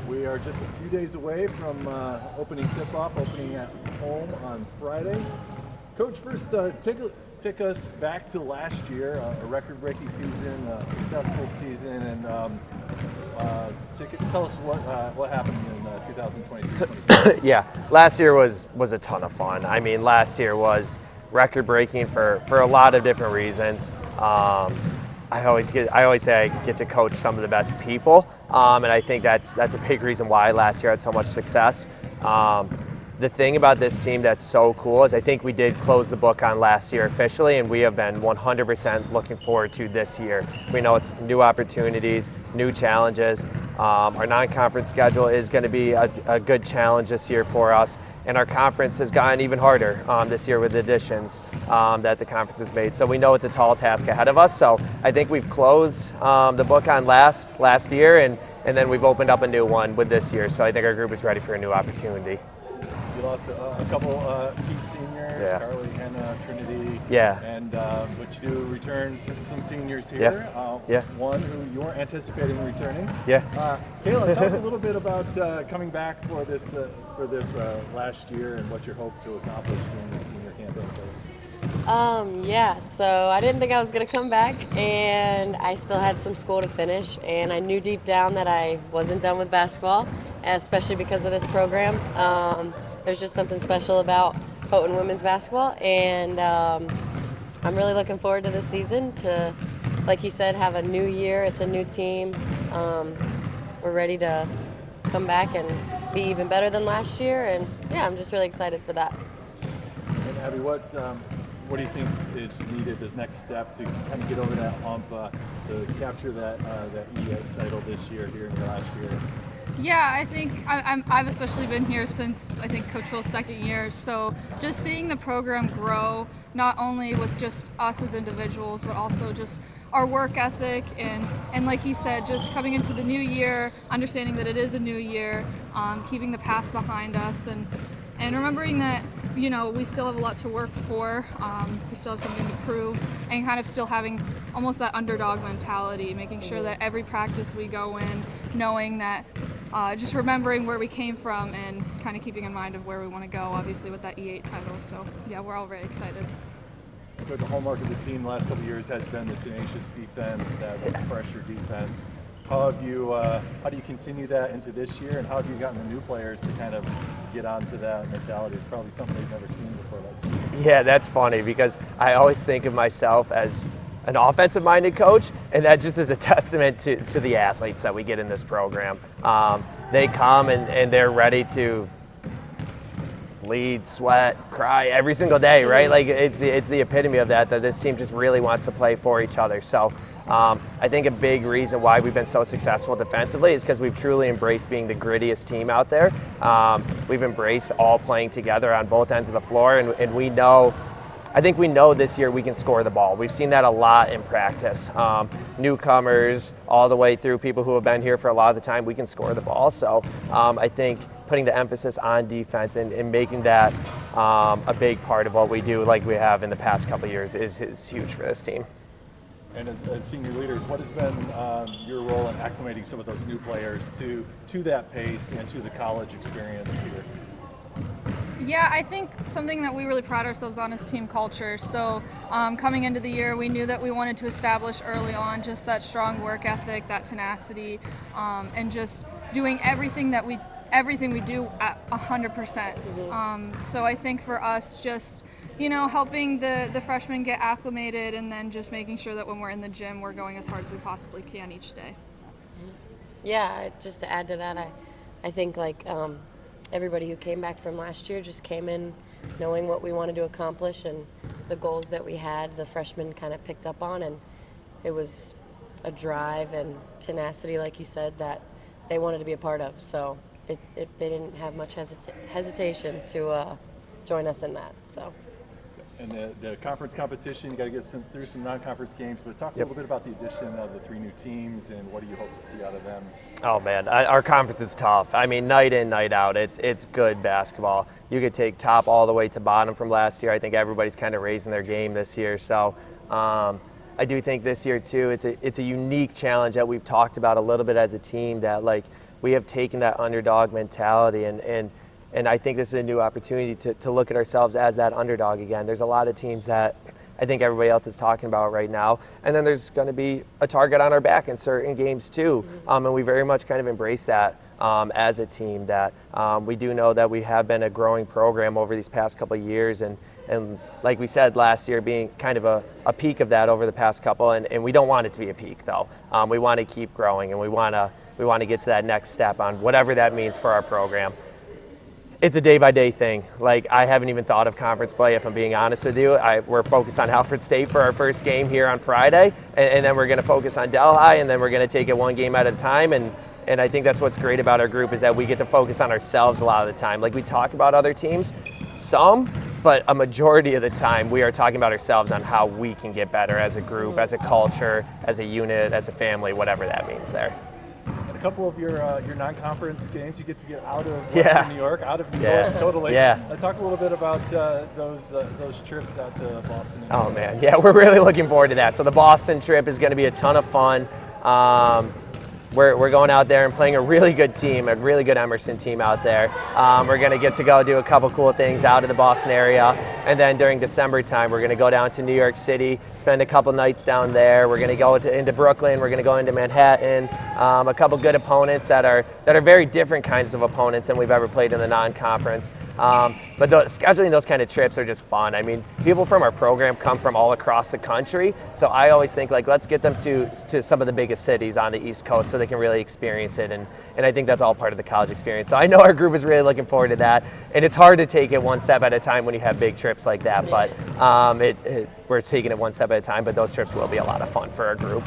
We are just a few days away from opening tip-off, opening at home on Friday. Coach, first take us back to last year, a record-breaking season, a successful season, and tell us what happened in 2023. Yeah, last year was a ton of fun. I mean, last year was record-breaking for a lot of different reasons. I always say I get to coach some of the best people, and I think that's a big reason why last year had so much success. The thing about this team that's so cool is I think we did close the book on last year officially, and we have been 100% looking forward to this year. We know it's new opportunities, new challenges. Our non-conference schedule is going to be a good challenge this year for us, and our conference has gotten even harder this year with the additions that the conference has made. So we know it's a tall task ahead of us. So I think we've closed the book on last year, and then we've opened up a new one with this year. So I think our group is ready for a new opportunity. You lost a couple key seniors, Yeah. Carly and Trinity. Yeah. And but you do return some seniors here. Yeah. One who you weren't anticipating returning. Yeah. Kayla, talk a little bit about coming back for this last year and what you hope to accomplish during the senior campaign. Yeah, so I didn't think I was going to come back, and I still had some school to finish, and I knew deep down that I wasn't done with basketball, especially because of this program. There's just something special about Houghton women's basketball, and I'm really looking forward to this season to, like he said, have a new year. It's a new team. We're ready to come back and be even better than last year, and yeah, I'm just really excited for that. And Abby, what do you think is needed, this next step to kind of get over that hump to capture that E8 title this year here in your last year? Yeah, I think I've especially been here since I think Coach Phil's second year. So just seeing the program grow, not only with just us as individuals, but also just our work ethic and like he said, just coming into the new year, understanding that it is a new year, keeping the past behind us, and remembering that, you know, we still have a lot to work for. We still have something to prove, and kind of still having almost that underdog mentality, making sure that every practice we go in, knowing that, just remembering where we came from and kind of keeping in mind of where we want to go, obviously with that E8 title. So yeah, we're all very excited. But the hallmark of the team the last couple of years has been the tenacious defense, that pressure defense. How do you continue that into this year, and how have you gotten the new players to kind of get onto that mentality? It's probably something they've never seen before last season. Yeah, that's funny because I always think of myself as an offensive-minded coach, and that just is a testament to the athletes that we get in this program. They come and they're ready to bleed, sweat, cry every single day, right? Like it's the epitome of that this team just really wants to play for each other. So I think a big reason why we've been so successful defensively is because we've truly embraced being the grittiest team out there. We've embraced all playing together on both ends of the floor, and we know, I think we know this year we can score the ball. We've seen that a lot in practice. Newcomers, all the way through people who have been here for a lot of the time, we can score the ball. So I think putting the emphasis on defense and making that a big part of what we do, like we have in the past couple of years, is huge for this team. And as senior leaders, what has been your role in acclimating some of those new players to that pace and to the college experience here? Yeah, I think something that we really pride ourselves on is team culture. So coming into the year, we knew that we wanted to establish early on just that strong work ethic, that tenacity, and just doing everything we do at 100%. So I think for us, just, you know, helping the freshmen get acclimated, and then just making sure that when we're in the gym, we're going as hard as we possibly can each day. Yeah, just to add to that, I think like everybody who came back from last year just came in knowing what we wanted to accomplish and the goals that we had, the freshmen kind of picked up on, and it was a drive and tenacity, like you said, that they wanted to be a part of. So they didn't have much hesitation to join us in that. So. And the conference competition, you got to get through some non-conference games, but talk a little bit about the addition of the 3 new teams and what do you hope to see out of them? Oh man, our conference is tough. I mean, night in, night out, it's good basketball. You could take top all the way to bottom from last year. I think everybody's kind of raising their game this year. So I do think this year too, it's a unique challenge that we've talked about a little bit as a team, that like we have taken that underdog mentality, and I think this is a new opportunity to look at ourselves as that underdog again. There's a lot of teams that I think everybody else is talking about right now, and then there's going to be a target on our back in certain games too, and we very much kind of embrace that as a team. That we do know that we have been a growing program over these past couple of years, and like we said last year, being kind of a peak of that over the past couple, and we don't want it to be a peak though. We want to keep growing, and we want to get to that next step on whatever that means for our program. It's a day-by-day thing. Like, I haven't even thought of conference play, if I'm being honest with you. We're focused on Halford State for our first game here on Friday, and then we're going to focus on Delhi, and then we're going to take it one game at a time. And I think that's what's great about our group, is that we get to focus on ourselves a lot of the time. Like, we talk about other teams, but a majority of the time we are talking about ourselves on how we can get better as a group, as a culture, as a unit, as a family, whatever that means there. A couple of your non-conference games, you get to get out of Western New York, totally. Yeah. Talk a little bit about those trips out to Boston. Oh man, yeah, we're really looking forward to that. So the Boston trip is going to be a ton of fun. We're going out there and playing a really good team, a really good Emerson team out there. We're going to get to go do a couple cool things out in the Boston area. And then during December time, we're going to go down to New York City, spend a couple nights down there. We're going to go into Brooklyn. We're going to go into Manhattan. A couple good opponents that are very different kinds of opponents than we've ever played in the non-conference. But scheduling those kind of trips are just fun. I mean, people from our program come from all across the country. So I always think, like, let's get them to some of the biggest cities on the East Coast so they can really experience it, and I think that's all part of the college experience. So I know our group is really looking forward to that, and it's hard to take it one step at a time when you have big trips like that, but we're taking it one step at a time, but those trips will be a lot of fun for our group.